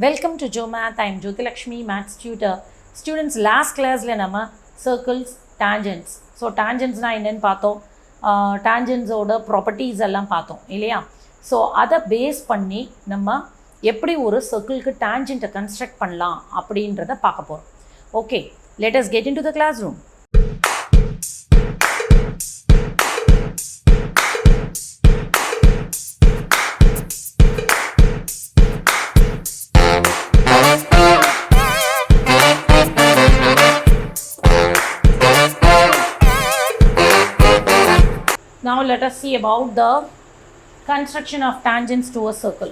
Welcome to Joe Math. I am Jyoti Lakshmi, Maths tutor. Students, last class la nama circles, tangents. So tangents na என்னன்னு பார்த்தோம். Tangents ஓட properties எல்லாம் பார்த்தோம் இல்லையா? So அதை base பண்ணி நம்ம எப்படி ஒரு சர்க்கிளுக்கு tangent கன்ஸ்ட்ரக்ட் பண்ணலாம் அப்படின்றத பார்க்க போகிறோம். Okay, let us get into the classroom. Now let us see about the construction of tangents to a circle.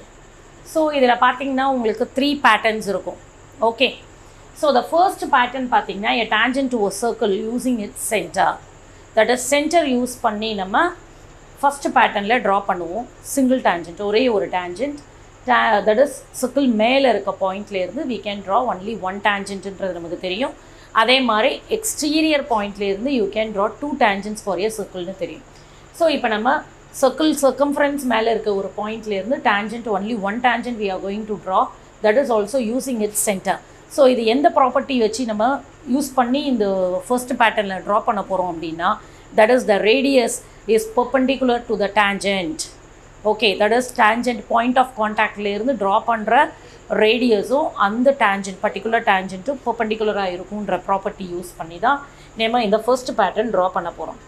So இதில் பார்த்தீங்கன்னா உங்களுக்கு 3 patterns இருக்கும். Okay. So the first pattern பார்த்தீங்கன்னா a tangent to a circle using its center. That is center use பண்ணி நம்ம first patternல draw பண்ணுவோம். Single tangent, ஒரே ஒரு tangent. That is circle மேலே இருக்க பாயிண்ட்லேருந்து we can draw only one tangentன்றது நமக்கு தெரியும். அதே மாதிரி exterior பாயிண்ட்லேருந்து you can draw 2 tangents for a circleனு தெரியும். ஸோ இப்போ நம்ம circumference மேலே இருக்க ஒரு பாயிண்ட்லேருந்து tangent only one tangent we are going to draw, that is also using its center. So இது எந்த ப்ராப்பர்ட்டி வச்சு நம்ம யூஸ் பண்ணி இந்த ஃபர்ஸ்ட் பேட்டர்னில் ட்ரா பண்ண போகிறோம் அப்படின்னா that is the radius is perpendicular to the tangent. Okay, that is tangent point of contactலேருந்து ட்ரா பண்ணுற ரேடியஸும் அந்த tangent பர்டிகுலர் tangentடும் பர்பெண்டிகுலராக இருக்குன்ற ப்ராப்பர்ட்டி யூஸ் பண்ணி தான் நம்ம இந்த ஃபர்ஸ்ட் பேட்டர்ன் ட்ரா பண்ண போகிறோம்.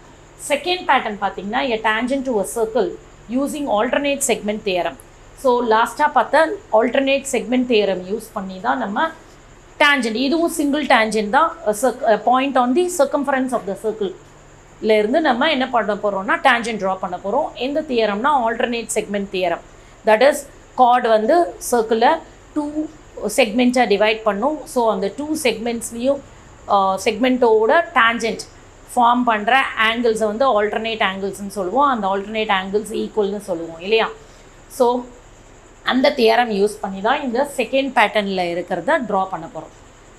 செகண்ட் பேட்டர்ன் பார்த்தீங்கன்னா a tangent to a circle using alternate segment theorem. So லாஸ்ட்டாக பார்த்தா alternate segment theorem யூஸ் பண்ணி தான் நம்ம tangent, இதுவும் சிங்கிள் tangent தான், point on the circumference of the சர்க்கிள்லேருந்து நம்ம என்ன பண்ண போகிறோம்னா tangent ட்ரா பண்ண போகிறோம். எந்த தியரம்னா alternate segment theorem. That is chord வந்து சர்க்கிளை 2 செக்மெண்ட்டாக டிவைட் பண்ணும். ஸோ அந்த 2 செக்மெண்ட்ஸ்லேயும் செக்மெண்ட்டோட tangent ஃபார்ம் பண்ணுற ஆங்கிள்ஸை வந்து ஆல்டர்னேட் ஆங்கிள்ஸ்னு சொல்லுவோம். அந்த ஆல்டர்னேட் ஆங்கிள்ஸ் ஈக்குவல்னு சொல்லுவோம் இல்லையா? ஸோ அந்த தியரம் யூஸ் பண்ணி தான் இந்த செகண்ட் பேட்டர்னில் இருக்கிறத ட்ரா பண்ண போகிறோம்.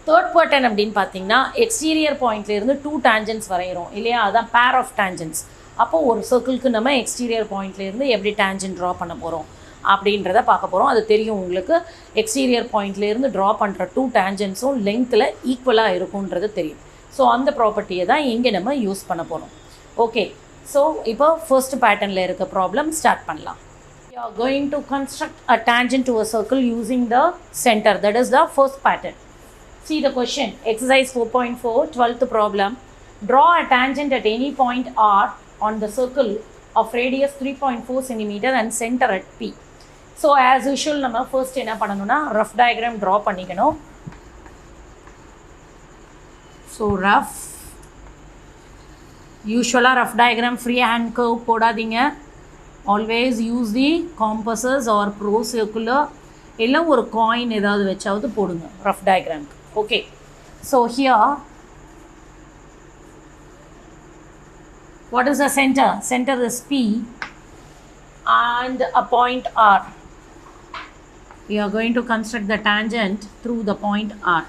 தேர்ட் பேட்டர்ன் அப்படின்னு பார்த்தீங்கன்னா எக்ஸ்டீரியர் பாயிண்ட்லேருந்து 2 tangents வரைகிறோம் இல்லையா? அதுதான் பேர் ஆஃப் tangents. அப்போது ஒரு சர்க்கிளுக்கு நம்ம எக்ஸ்டீரியர் பாயிண்ட்லேருந்து எப்படி tangent ட்ரா பண்ண போகிறோம் அப்படின்றத பார்க்க போகிறோம். அது தெரியும் உங்களுக்கு. எக்ஸ்டீரியர் பாயிண்ட்லேருந்து ட்ரா பண்ணுற 2 tangentsம் லெங்த்தில் ஈக்குவலாக இருக்குன்றது தெரியும். ஸோ அந்த ப்ராப்பர்ட்டியை தான் இங்கே நம்ம யூஸ் பண்ண போகிறோம். ஓகே, ஸோ இப்போ ஃபர்ஸ்ட் பேட்டர்னில் இருக்க ப்ராப்ளம் ஸ்டார்ட் பண்ணலாம். You are going to construct a tangent to a circle using the centre. That is the first pattern. See the question, exercise 4.4, 12th problem. Draw a tangent at any point R on the circle of radius 3.4 cm and center at P. So as usual நம்ம first என்ன பண்ணணும்னா rough diagram draw பண்ணிக்கணும். So rough யூஸ்வலாக rough diagram free hand curve போடாதீங்க. Always use the compasses or pro circular, இல்லை ஒரு coin ஏதாவது வச்சாவது போடுங்க ரஃப் டயக்ராம்க்கு. Okay, so here what is the centre? Centre is P and a point R. We are going to construct the tangent through the point R.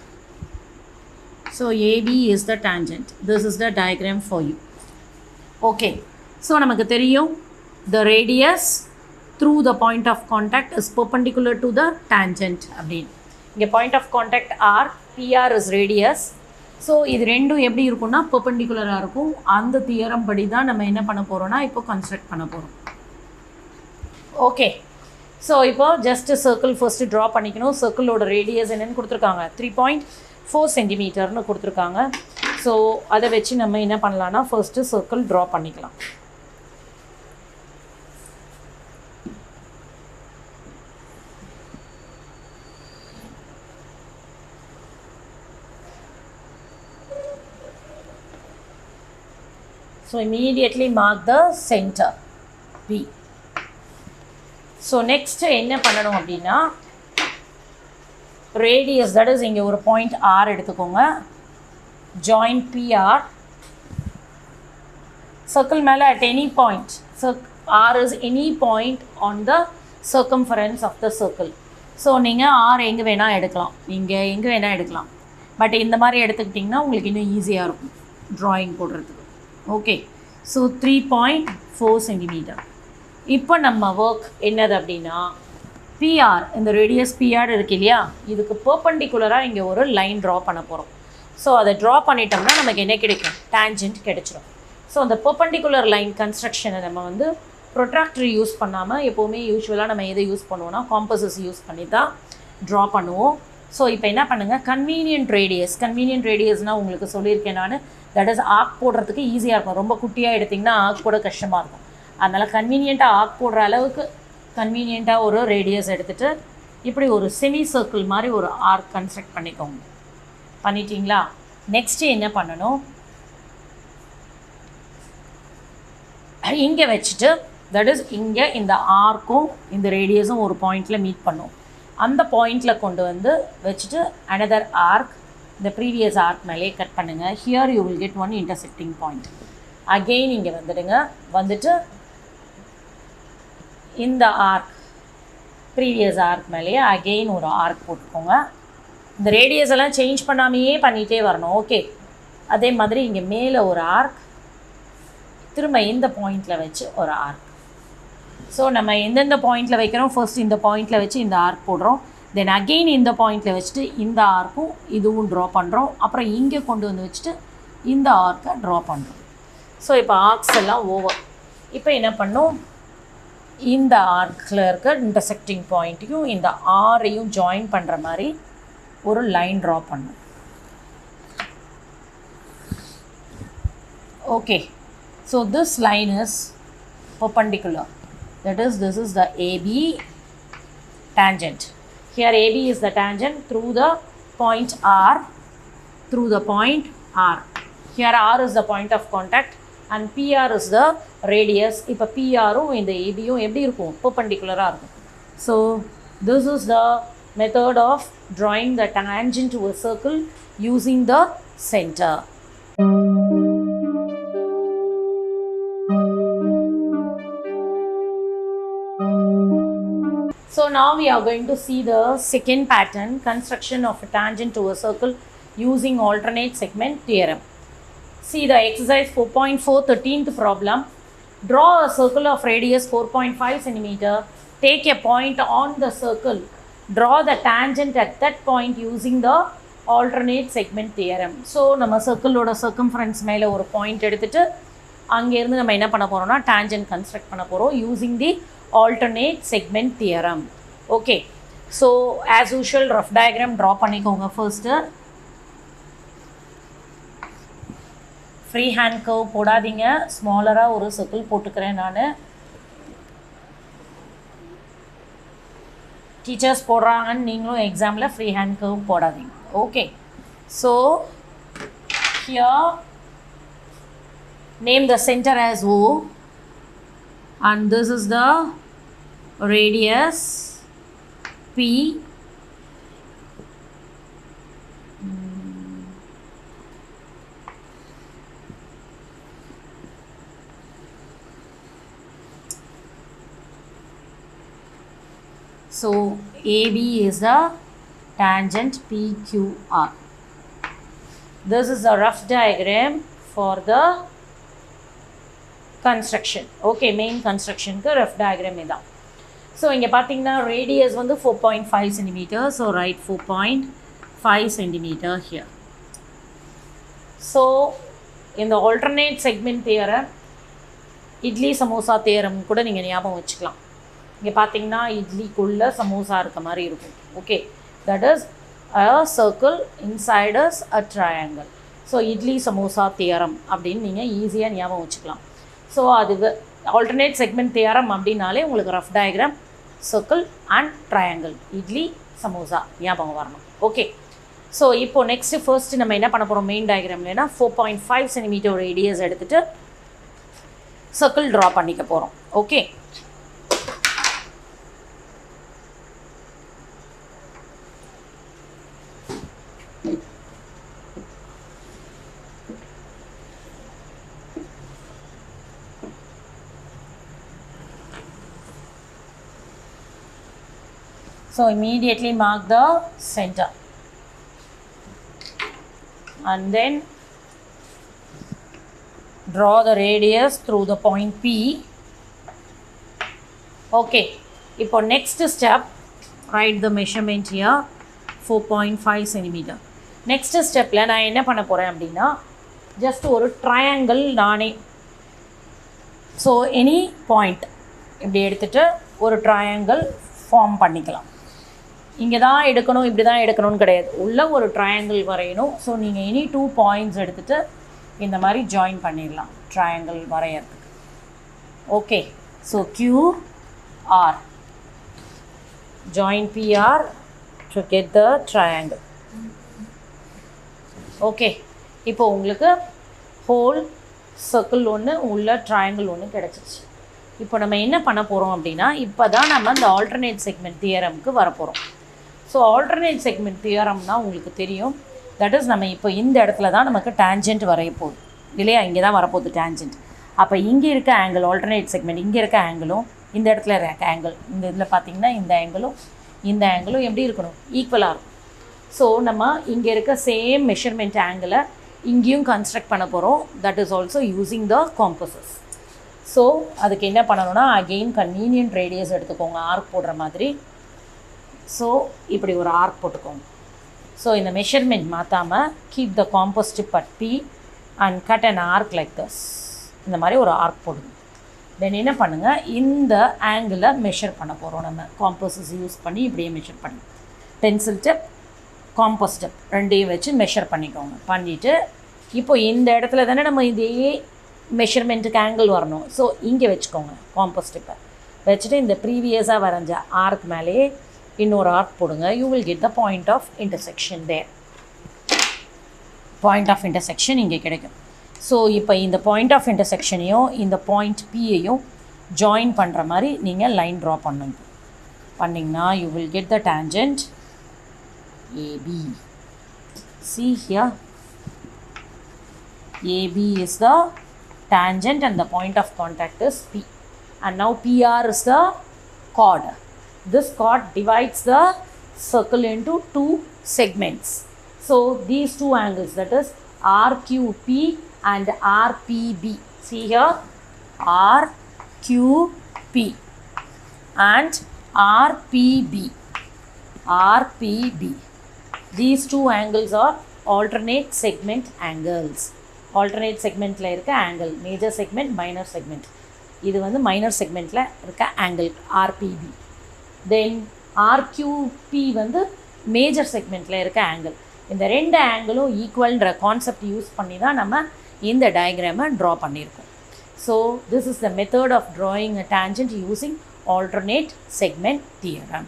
So AB is the tangent. This is the diagram for you. Okay, so நமக்கு தெரியும் the radius through the point of contact is perpendicular to the tangent அப்படின்னு. இங்கே point of contact R, PR is radius. So இது ரெண்டும் எப்படி இருக்கும்னா பெர்பெண்டிகுலராக இருக்கும். அந்த தியரம் படி தான் நம்ம என்ன பண்ண போகிறோம்னா இப்போ கன்ஸ்ட்ரக்ட் பண்ண போகிறோம். ஓகே, ஸோ இப்போ ஜஸ்ட் சர்க்கிள் ஃபர்ஸ்ட்டு ட்ரா பண்ணிக்கணும். சர்க்கிளோட ரேடியஸ் என்னென்னு கொடுத்துருக்காங்க, 3.4 சென்டிமீட்டர்னு கொடுத்துருக்காங்க. ஸோ அதை வச்சு நம்ம என்ன பண்ணலான்னா ஃபர்ஸ்ட்டு சர்க்கிள் ட்ரா பண்ணிக்கலாம். So immediately mark the center P. So next என்ன பண்ணணும் அப்படின்னா ரேடியஸ், தட் இஸ் இங்கே ஒரு பாயிண்ட் R எடுத்துக்கோங்க. Join PR. சர்க்கிள் மேலே at any point, R is any point on the circumference of the circle. So நீங்கள் R எங்கே வேணால் எடுக்கலாம், நீங்கள் எங்கே வேணால் எடுக்கலாம். பட் இந்த மாதிரி எடுத்துக்கிட்டிங்கன்னா உங்களுக்கு இன்னும் ஈஸியாக இருக்கும் ட்ராயிங் போடுறதுக்கு. Okay, so 3.4 centimetre. இப்போ நம்ம ஒர்க் என்னது அப்படின்னா PR, இந்த radius PR இருக்கு இல்லையா, இதுக்கு பெர்பெண்டிகுலராக இங்கே ஒரு லைன் ட்ரா பண்ண போகிறோம். ஸோ அதை ட்ரா பண்ணிட்டோம்னா நமக்கு என்ன கிடைக்கும், டேஞ்சென்ட் கிடைச்சிடும். ஸோ அந்த பெர்பெண்டிகுலர் லைன் கன்ஸ்ட்ரக்ஷனை நம்ம வந்து ப்ரொட்ராக்டர் யூஸ் பண்ணாமல் எப்போவுமே யூஸ்வலாக நம்ம எதை யூஸ் பண்ணுவோம்னா காம்பஸஸ் யூஸ் பண்ணி தான் ட்ரா பண்ணுவோம். ஸோ இப்போ என்ன பண்ணுங்கள், கன்வீனியன்ட் ரேடியஸ்னால் உங்களுக்கு சொல்லியிருக்கேன் நான், தட் இஸ் ஆர்க் போடுறதுக்கு ஈஸியாக இருக்கும். ரொம்ப குட்டியாக எடுத்திங்கன்னா ஆர்க் போட கஷ்டமாக இருக்கும். அதனால் கன்வீனியண்ட்டாக ஆர்க் போடுற அளவுக்கு கன்வீனியண்ட்டாக ஒரு ரேடியஸ் எடுத்துகிட்டு இப்படி ஒரு செமி சர்க்கிள் மாதிரி ஒரு ஆர்க் கன்ஸ்ட்ரக்ட் பண்ணிக்கோங்க. பண்ணிட்டீங்களா? நெக்ஸ்ட்டு என்ன பண்ணணும், இங்கே வச்சுட்டு தட் இஸ் இங்கே இந்த ஆர்க்கும் இந்த ரேடியஸும் ஒரு பாயிண்டில் மீட் பண்ணும். அந்த பாயிண்டில் கொண்டு வந்து வச்சுட்டு அனதர் ஆர்க் இந்த ப்ரீவியஸ் ஆர்க் மேலே கட் பண்ணுங்கள். Here you will get one intersecting point. Again இங்கே வந்துடுங்க, வந்துட்டு இந்த ஆர்க் ப்ரீவியஸ் ஆர்க் மேலேயே அகெயின் ஒரு ஆர்க் போட்டுக்கோங்க. இந்த ரேடியஸ் எல்லாம் சேஞ்ச் பண்ணாமையே பண்ணிகிட்டே வரணும். ஓகே, அதே மாதிரி இங்கே மேலே ஒரு ஆர்க், திரும்ப இந்த பாயிண்டில் வச்சு ஒரு ஆர்க். ஸோ நம்ம எந்தெந்த பாயிண்டில் வைக்கிறோம், ஃபர்ஸ்ட் இந்த பாயிண்டில் வச்சு இந்த ஆர்க் போடுறோம், தென் அகெயின் இந்த பாயிண்டில் வச்சுட்டு இந்த ஆர்க்கும் இதுவும் ட்ரா பண்ணுறோம், அப்புறம் இங்கே கொண்டு வந்து வச்சுட்டு இந்த ஆர்க்கை ட்ரா பண்ணுறோம். ஸோ இப்போ ஆர்க்ஸ் எல்லாம் ஓவர். இப்போ என்ன பண்ணோம், இந்த ஆர்க்கில் இருக்க இன்டர்செக்டிங் பாயிண்ட்டையும் இந்த ஆரையும் ஜாயின் பண்ணுற மாதிரி ஒரு லைன் ட்ரா பண்ணும். Okay, so this line is perpendicular, that is this is the AB tangent. Here AB is the tangent through the point R, through the point R. Here R is the point of contact and PR is the radius. இப்போ PRும் இந்த ABயும் எப்படி இருக்கும், perpendicular-ஆக இருக்கும். So this is the method of drawing the tangent to a circle using the center. So now we are going to see the second pattern, construction of a tangent to a circle using alternate segment theorem. See the exercise 4.4 13th problem. Draw a circle of radius 4.5 cm. Take a point on the circle. Draw the tangent at that point using the alternate segment theorem. So நம்ம சர்க்கிளோட circumference மேலே ஒரு point எடுத்துட்டு அங்கேருந்து நம்ம என்ன பண்ண போகிறோம்னா tangent construct பண்ண போகிறோம் using the alternate segment theorem. Okay, so as usual rough diagram draw பண்ணிக்கோங்க. ஃபர்ஸ்ட்டு ஃப்ரீ ஹேண்ட் கர்வ் போடாதீங்க, ஸ்மாலராக ஒரு சர்க்கிள் போட்டுக்கிறேன் நான். டீச்சர்ஸ் போடுறாங்கன்னு நீங்களும் எக்ஸாமில் ஃப்ரீ ஹேண்ட் கர்வ் போடாதீங்க. Okay, so here name the center as O and this is the radius P. So AB is the tangent PQR. This is a rough diagram for the construction. Okay, main construction க்கு rough diagram இதான். So இங்கே பார்த்தீங்கன்னா radius வந்து 4.5 cm. So write 4.5 cm here. So இந்த alternate segment theorem idli samosa theorem கூட நீங்கள் ஞாபகம் வச்சுக்கலாம். இங்கே பார்த்தீங்கன்னா இட்லிக்குள்ளே சமோசா இருக்க மாதிரி இருக்கும். Okay, that is a circle inside is a triangle. So idli samosa theorem அப்படின்னு நீங்கள் ஈஸியாக ஞாபகம் வச்சுக்கலாம். ஸோ அதுக்கு ஆல்டர்னேட் செக்மெண்ட் தியரம் அப்படின்னாலே உங்களுக்கு rough diagram, circle and triangle, idli samosa ஞாபகம் வரணும். ஓகே, ஸோ இப்போது நெக்ஸ்ட்டு ஃபர்ஸ்ட்டு நம்ம என்ன பண்ண போகிறோம், மெயின் டயக்ராம்லனா 4.5 cm ரேடியஸ் எடுத்துகிட்டு சர்க்கிள் ட்ரா பண்ணிக்க போகிறோம். Okay, so immediately mark the center and then draw the radius through the point P. Okay, இப்போ next step write the measurement here 4.5 centimeter. Next step நான் என்ன பண்ண போகிறேன் அப்படின்னா just ஒரு triangle நானே ஸோ எனி பாயிண்ட் இப்படி எடுத்துகிட்டு ஒரு ட்ரையாங்கிள் ஃபார்ம் பண்ணிக்கலாம். இங்கே தான் எடுக்கணும் இப்படி தான் எடுக்கணும்னு கிடையாது, உள்ள ஒரு ட்ரையாங்கிள் வரையணும். ஸோ நீங்கள் எனி 2 பாயிண்ட்ஸ் எடுத்துகிட்டு இந்த மாதிரி ஜாயின் பண்ணிடலாம் ட்ரையாங்கிள் வரையறதுக்கு. Okay, so QR join PR to get the triangle. Okay, இப்போ உங்களுக்கு ஹோல் சர்க்கிள் ஒன்று உள்ள ட்ரையாங்கிள் ஒன்று கிடச்சிருச்சு. இப்போ நம்ம என்ன பண்ண போகிறோம் அப்படின்னா இப்போ தான் நம்ம அந்த ஆல்டர்னேட் செக்மெண்ட் தியரம்க்கு வரப்போகிறோம். ஸோ ஆல்டர்னேட் செக்மெண்ட் தியரம்னா உங்களுக்கு தெரியும், தட் இஸ் நம்ம இப்போ இந்த இடத்துல தான் நமக்கு டேஞ்சென்ட் வரைய போகுது இல்லையா, இங்கே தான் வரப்போகுது டேஞ்சென்ட். அப்போ இங்கே இருக்க ஆங்கிள் ஆல்டர்னேட் செக்மெண்ட், இங்கே இருக்க ஆங்கிளும் இந்த இடத்துல இருக்க ஆங்கிள், இந்த இதில் பார்த்திங்கன்னா இந்த ஆங்கிளும் எப்படி இருக்கணும், ஈக்குவலாக இருக்கும். ஸோ நம்ம இங்கே இருக்க சேம் மெஷர்மெண்ட் ஆங்கிளை இங்கேயும் கன்ஸ்ட்ரக்ட் பண்ண போகிறோம். That is also using the compasses. So அதுக்கு என்ன பண்ணணும்னா அகெயின் கன்வீனியன்ட் ரேடியஸ் எடுத்துக்கோங்க, ஆர்க் போடுற மாதிரி. ஸோ இப்படி ஒரு ஆர்க் போட்டுக்கோங்க. ஸோ இந்த மெஷர்மெண்ட் மாற்றாமல் keep the compass tip at P and cut an arc like thus. இந்த மாதிரி ஒரு ஆர்க் போடுங்க. தென் என்ன பண்ணுங்கள், இந்த ஆங்கிளை மெஷர் பண்ண போகிறோம் நம்ம காம்பஸஸ் யூஸ் பண்ணி. இப்படியே மெஷர் பண்ணி பென்சில் டிப் காம்பஸ் டிப் ரெண்டையும் வச்சு மெஷர் பண்ணிக்கோங்க. பண்ணிவிட்டு இப்போ இந்த இடத்துல தானே நம்ம இதே மெஷர்மெண்ட்டுக்கு ஆங்கிள் வரணும். ஸோ இங்கே வச்சுக்கோங்க காம்பஸ் டிப்பை வச்சுட்டு இந்த ப்ரீவியஸாக வரைஞ்ச ஆர்க் மேலேயே இன்னொரு ஆர்க் போடுங்க. You will get the point of intersection there. Point of intersection இங்கே கிடைக்கும். ஸோ இப்போ இந்த பாயிண்ட் ஆஃப் இன்டர்செக்ஷனையும் இந்த பாயிண்ட் Pயையும் ஜாயின் பண்ணுற மாதிரி நீங்கள் லைன் ட்ரா பண்ணுங்க. பண்ணிங்கன்னா you will get the tangent AB. See here, AB is the tangent and the point of contact is P. And now PR is the chord. This chord divides the circle into 2 segments. So these 2 angles, that is RQP and RPB. See here, RQP and RPB. These 2 angles are alternate segment angles. Alternate segmentல இருக்க angle, major segment, minor segment. இது வந்து minor segmentல இருக்க angle RPB. Then RQP வந்து major segmentல இருக்க angle. இந்த ரெண்டு ஆங்கிளும் ஈக்குவல்ன்ற concept use பண்ணி தான் நம்ம இந்த டயக்ராமை ட்ரா பண்ணியிருக்கோம். So this is the method of drawing a tangent using alternate segment theorem.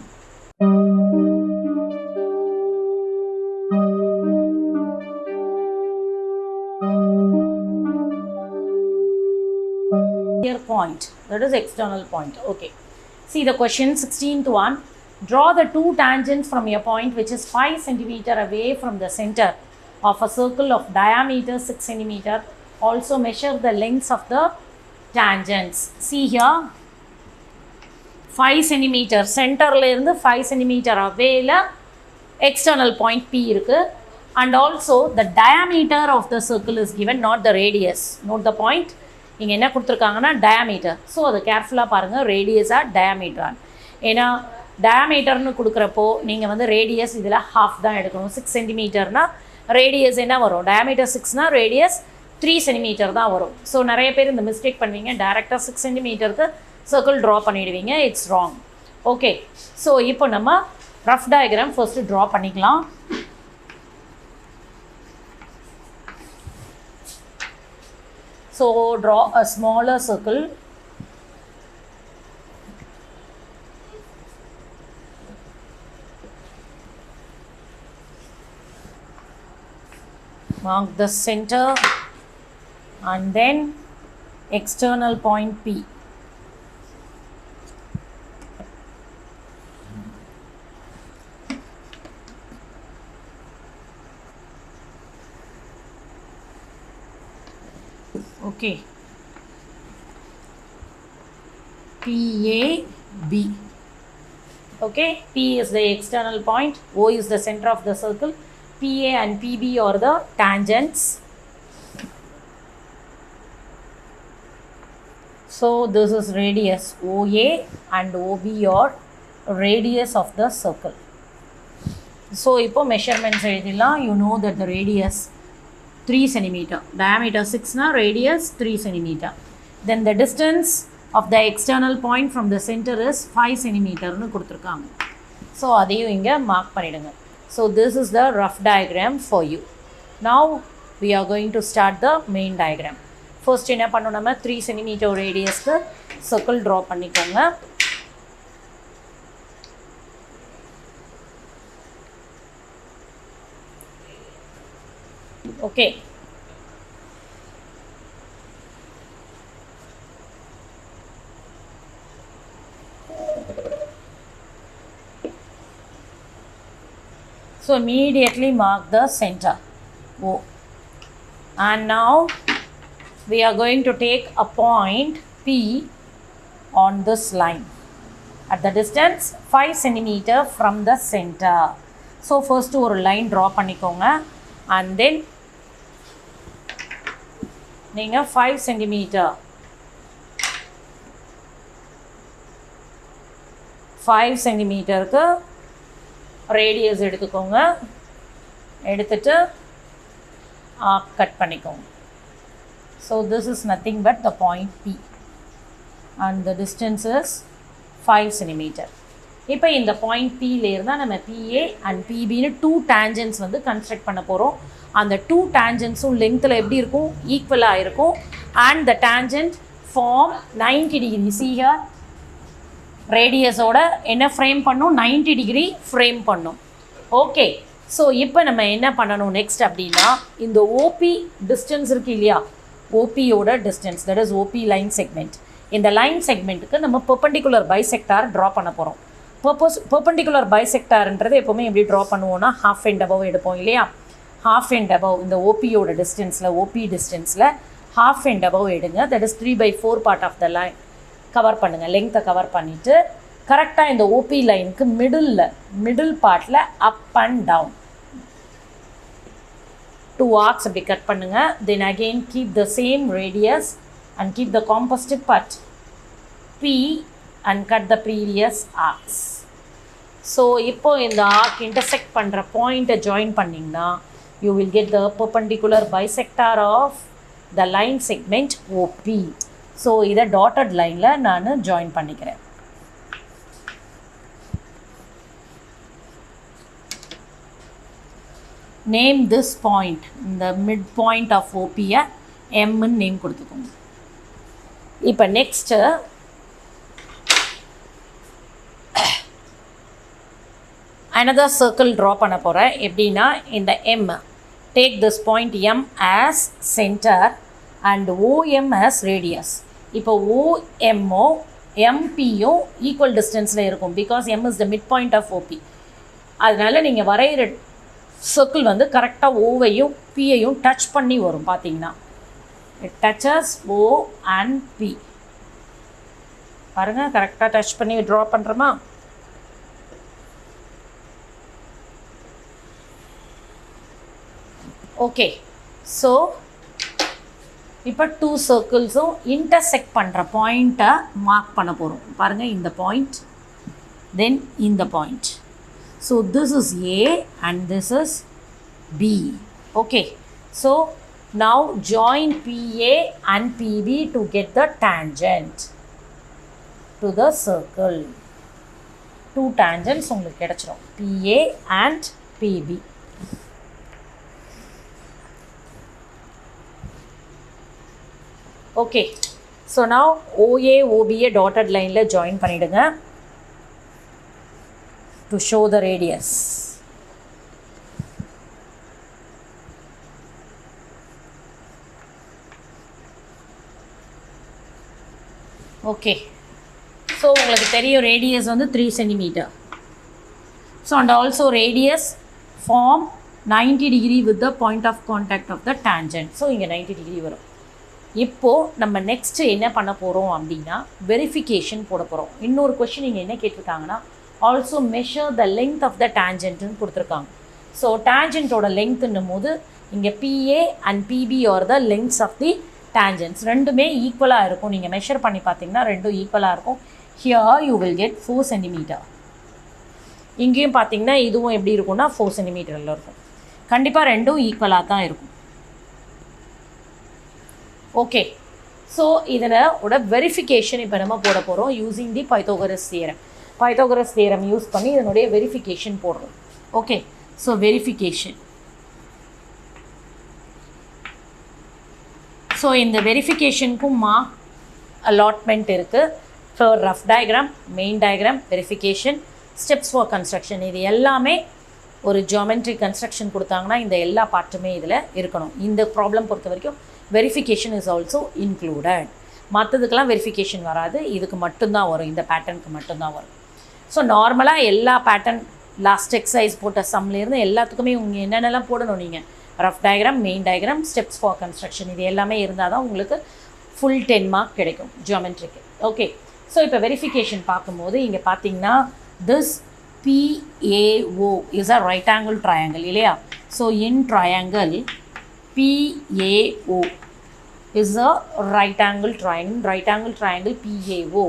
Point, that is external point. Okay, see the question 16th one. Draw the 2 tangents from a point which is 5 cm away from the center of a circle of diameter 6 cm. Also measure the lengths of the tangents. See here, 5 cm centerல இருந்து 5 cm awayல external point P இருக்கு. And also the diameter of the circle is given, not the radius. Note the point. இங்கே என்ன கொடுத்துருக்காங்கன்னா diameter. So அதை கேர்ஃபுல்லாக பாருங்கள், ரேடியஸாக டயாமீட்டரான். ஏன்னா டயாமீட்டர்னு கொடுக்குறப்போ நீங்கள் வந்து ரேடியஸ் இதில் ஹாஃப் தான் எடுக்கணும். 6 சென்டிமீட்டர்னால் ரேடியஸ் என்ன வரும், டயாமீட்டர் 6னா ரேடியஸ் 3 சென்டிமீட்டர் தான் வரும். ஸோ நிறைய பேர் இந்த மிஸ்டேக் பண்ணுவீங்க, டேரெக்டாக 6 சென்டிமீட்டருக்கு சர்க்கிள் ட்ரா பண்ணிவிடுவீங்க. It's wrong. ஓகே, ஸோ இப்போ நம்ம ரஃப் டயக்ராம் ஃபர்ஸ்ட்டு ட்ரா பண்ணிக்கலாம். So draw a smaller circle. Mark the center and then external point P. Okay, PAB. Okay, P is the external point, O is the center of the circle, PA and PB are the tangents. So this is radius OA and OB are radius of the circle. So இப்போ measurements எழுதிடலாம். You know that the radius 3 cm, diameter 6 na, radius 3 cm. Then the distance of the external point from the center is 5 cm னு கொடுத்திருக்காங்க. So அதையும் இங்க mark பண்ணிடுங்க. So this is the rough diagram for you. Now we are going to start the main diagram. First என்ன பண்ணனும், நம்ம 3 cm radius க்கு circle draw பண்ணிக்கோங்க. Okay. So immediately mark the center O. And now we are going to take a point P on this line at the distance 5 cm from the center. So first ஒரு line draw பண்ணிக்கோங்க and then நீங்க 5 cm க்கு radius எடுத்துக்கோங்க. எடுத்துட்டு arc cut பண்ணிக்கோங்க. So this is nothing but the point P and the distance is 5 cm. இப்போ இந்த point Pல இருந்தா நம்ம PA and PB னு 2 tangents வந்து கன்ஸ்ட்ரக்ட் பண்ண போறோம். அந்த 2 tangentsம் லெங்த்ல எப்படி இருக்கும், ஈக்குவலா இருக்கும். and the tangent form 90 degree. see here, radius ஓட என்ன ஃப்ரேம் பண்ணும், 90 டிகிரி ஃப்ரேம் பண்ணும். ஓகே, ஸோ இப்போ நம்ம என்ன பண்ணணும் நெக்ஸ்ட் அப்படின்னா, இந்த ஓபி டிஸ்டன்ஸ் இருக்கு இல்லையா, ஓபியோட distance, that is O P line segment. இந்த லைன் செக்மெண்ட்டுக்கு நம்ம பெர்பெண்டிகுலர் பைசெக்டார் ட்ரா பண்ண போகிறோம். பெர்பெண்டிகுலர் பைசெக்டார்ன்றது எப்போவுமே எப்படி ட்ரா பண்ணுவோம்னா, half and above எடுப்போம் இல்லையா. half and above இந்த ஓபியோட டிஸ்டன்ஸில், ஓபி டிஸ்டன்ஸில் half and above எடுங்க. That is 3/4 part of the line cover பண்ணுங்கள். லெங்க்த்தை கவர் பண்ணிவிட்டு கரெக்டாக இந்த ஓபி லைனுக்கு மிடில் பார்ட்டில் அப் அண்ட் டவுன் 2 arcs அப்படி கட் பண்ணுங்கள். Then again keep the same radius and keep the composite part P and cut the previous arcs. So இப்போ இந்த ஆர்க் இன்டர்செக்ட் பண்ணுற பாயிண்ட்டை ஜாயின் பண்ணிங்கன்னா you will get the perpendicular bisector of the line segment OP. So இதை dotted லைனில் நான் join பண்ணிக்கிறேன். Name this point, இந்த மிட் பாயிண்ட் ஆஃப் ஓபியை எம்னு நேம் கொடுத்துக்கோங்க. இப்போ நெக்ஸ்ட்டு another circle ட்ரா பண்ண போகிறேன். எப்படின்னா, இந்த M, take this point M as center and OM as radius. இப்போ OMO MPயும் ஈக்குவல் டிஸ்டன்ஸில் இருக்கும், because M is the midpoint of OP. அதனால் நீங்கள் வரைகிற சர்க்கிள் வந்து கரெக்டாக ஓவையும் பியையும் டச் பண்ணி வரும். பார்த்தீங்கன்னா it touches O and P. பாருங்கள், கரெக்டாக டச் பண்ணி ட்ரா பண்ணுறோமா. ஓகே, ஸோ இப்போ 2 சர்க்கிள்ஸும் இன்டர்செக்ட் பண்ணுற பாயிண்ட்டை மார்க் பண்ண போகிறோம். பாருங்கள், இந்த பாயிண்ட், தென் இந்த point. So this is A and this is B. Okay, so now join PA and PB to get the tangent to the circle. 2 tangents உங்களுக்கு கிடச்சிரும், PA and PB. Okay, so நான் OA OBயை dotted லைனில் join பண்ணிவிடுங்க to show the radius. Okay, so உங்களுக்கு தெரியும் radius வந்து 3 centimetre. So and also radius form 90 degree with the point of contact of the tangent. So இங்கே 90 degree வரும். இப்போது நம்ம நெக்ஸ்ட்டு என்ன பண்ண போகிறோம் அப்படின்னா, வெரிஃபிகேஷன் போட போகிறோம். இன்னொரு கொஷின் இங்கே என்ன கேட்டிருக்காங்கன்னா, also measure the length of the டேஞ்சன்ட்னு கொடுத்துருக்காங்க. ஸோ டேஞ்சன்ட்டோட லெங்க்ன்னும் போது இங்கே PA and PB are the lengths of the tangents. ரெண்டுமே ஈக்குவலாக இருக்கும். நீங்கள் மெஷர் பண்ணி பார்த்தீங்கன்னா ரெண்டும் ஈக்குவலாக இருக்கும். Here you will get 4 centimetre. இங்கேயும் பார்த்தீங்கன்னா இதுவும் எப்படி இருக்கும்னா 4 சென்டிமீட்டரில் இருக்கும். கண்டிப்பாக ரெண்டும் ஈக்குவலாக தான் இருக்கும். ஓகே, ஸோ இதனோட வெரிஃபிகேஷன் இப்போ நம்ம போட போகிறோம் யூஸிங் தி Pythagoras theorem. Pythagoras theorem use பண்ணி இதனுடைய வெரிஃபிகேஷன் போடுறோம். Okay, so verification. ஸோ இந்த வெரிஃபிகேஷனுக்கும் மார்க் அலாட்மெண்ட் இருக்குது. For rough diagram, main diagram, verification, steps for construction, இது எல்லாமே ஒரு ஜியோமெட்ரி கன்ஸ்ட்ரக்ஷன் கொடுத்தாங்கன்னா இந்த எல்லா பார்ட்டுமே இதில் இருக்கணும். இந்த ப்ராப்ளம் பொறுத்த வரைக்கும் வெரிஃபிகேஷன் இஸ் ஆல்சோ இன்க்ளூடட். மற்றதுக்கெல்லாம் வெரிஃபிகேஷன் வராது, இதுக்கு மட்டும்தான் வரும், இந்த பேட்டர்னுக்கு மட்டும்தான் வரும். ஸோ நார்மலாக எல்லா பேட்டர்ன் லாஸ்ட் எக்ஸசைஸ் போட்ட சம்லேருந்து எல்லாத்துக்குமே உங்கள் என்னென்னலாம் போடணும், நீங்கள் rough diagram, main diagram, steps for construction, இது எல்லாமே இருந்தால் தான் உங்களுக்கு ஃபுல் 10 மார்க் கிடைக்கும் ஜியோமெட்ரிக்கு. ஓகே, ஸோ இப்போ வெரிஃபிகேஷன் பார்க்கும்போது இங்கே பார்த்தீங்கன்னா this PAO is a right angle triangle இல்லையா? So in triangle PAO is a right angle triangle PAO.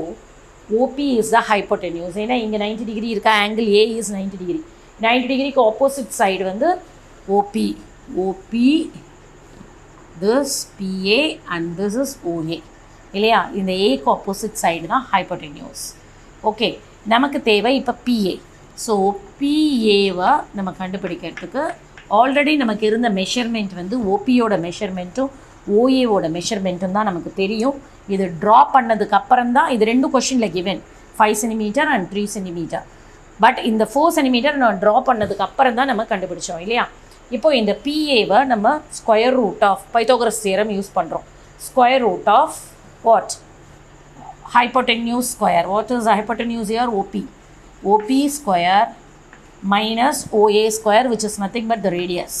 OP is the hypotenuse. ஏன்னா இங்கே 90 டிகிரி இருக்கா, ஆங்கிள் A is 90 டிகிரி. 90 டிகிரிக்கு ஆப்போசிட் சைடு வந்து OP. This PA and this is OA இல்லையா? இந்த ஏக்கு opposite side தான் ஹைப்போடென்யூஸ். ஓகே, நமக்கு தேவை இப்போ PA. ஸோ PAவை நம்ம கண்டுபிடிக்கிறதுக்கு ஆல்ரெடி நமக்கு இருந்த மெஷர்மெண்ட் வந்து ஓபியோட மெஷர்மெண்ட்டும் ஓஏவோட மெஷர்மெண்ட்டும் தான் நமக்கு தெரியும். இது ட்ரா பண்ணதுக்கு அப்புறம் தான் இது ரெண்டும் கொஷினில் given 5 centimetre and 3 centimetre. But இந்த 4 சென்டிமீட்டர் நான் ட்ரா பண்ணதுக்கு அப்புறம் தான் நம்ம கண்டுபிடிச்சோம் இல்லையா? இப்போ இந்த PAவை நம்ம square root of Pythagoras theorem use பண்ணுறோம். Square root of what? hypotenuse square. What is hypotenuse here? OP square minus OA square, which is nothing but the radius.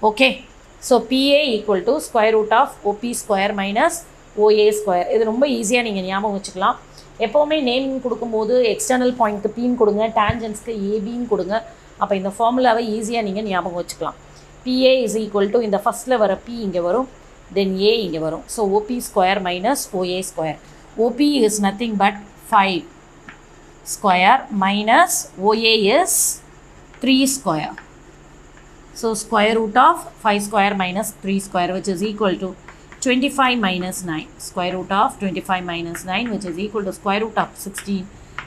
Okay, so PA equal to square root of OP square minus OA square. இது ரொம்ப ஈஸியாக நீங்கள் ஞாபகம் வச்சுக்கலாம். எப்போவுமே naming கொடுக்கும்போது external பாயிண்ட்க்கு Pன்னு கொடுங்க, டேஞ்சன்ஸ்க்கு ABன்னு கொடுங்க. அப்போ இந்த ஃபார்முலாவை ஈஸியாக நீங்கள் ஞாபகம் வச்சுக்கலாம். PA is equal to இந்த ஃபஸ்ட்டில் வர P இங்கே வரும், then A இங்கே வரும். So OP square minus OA square. OP is nothing but 5 square minus OA is 3 square. So square root of 5 square minus 3 square, which is equal to 25 minus 9. Square root of 25 minus 9, which is equal to square root of 16,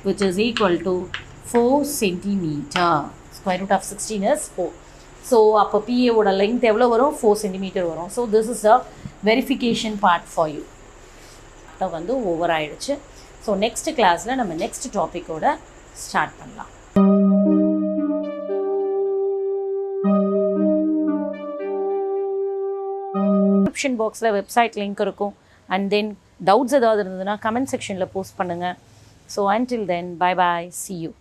which is equal to 4 centimeter. Square root of 16 is 4. So அப்போ PA ஓட length எவ்வளோ வரும்? 4 centimeter வரும். So this is the verification part for you. வந்து over ஆயிடுச்சு. So next கிளாஸில் நம்ம next டாப்பிக்கோட start பண்ணலாம். டிஸ்கிரிப்ஷன் பாக்ஸில் வெப்சைட் லிங்க் இருக்கும். அண்ட் தென் டவுட்ஸ் ஏதாவது இருந்ததுன்னா கமெண்ட் செக்ஷனில் போஸ்ட் பண்ணுங்கள். So until then, bye bye, see you.